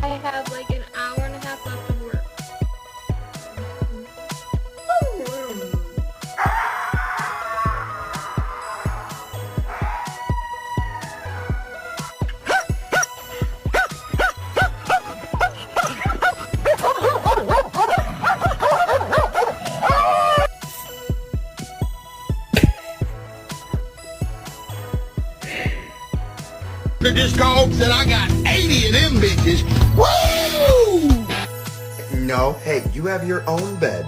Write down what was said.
I have like an hour and a half left of work. This dog said I got 80 of them bitches. Woo! No, hey, you have your own bed.